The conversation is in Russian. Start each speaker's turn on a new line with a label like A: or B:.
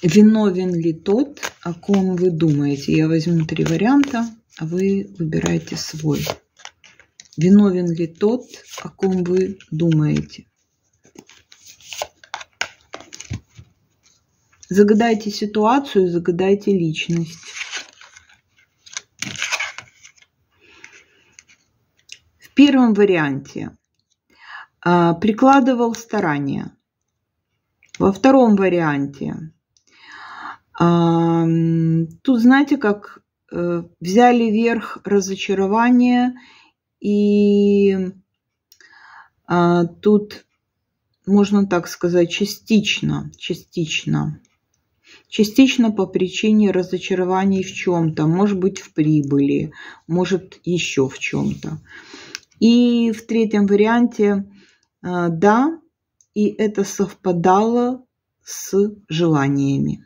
A: Виновен ли тот, о ком вы думаете? Я возьму 3 варианта, а вы выбираете свой. Виновен ли тот, о ком вы думаете? Загадайте ситуацию, загадайте личность. В первом варианте прикладывал старания. Во втором варианте тут, знаете, как взяли верх разочарования, и тут, можно так сказать, частично по причине разочарований в чем-то, может быть, в прибыли, может, еще в чем-то. И в третьем варианте, да, и это совпадало с желаниями.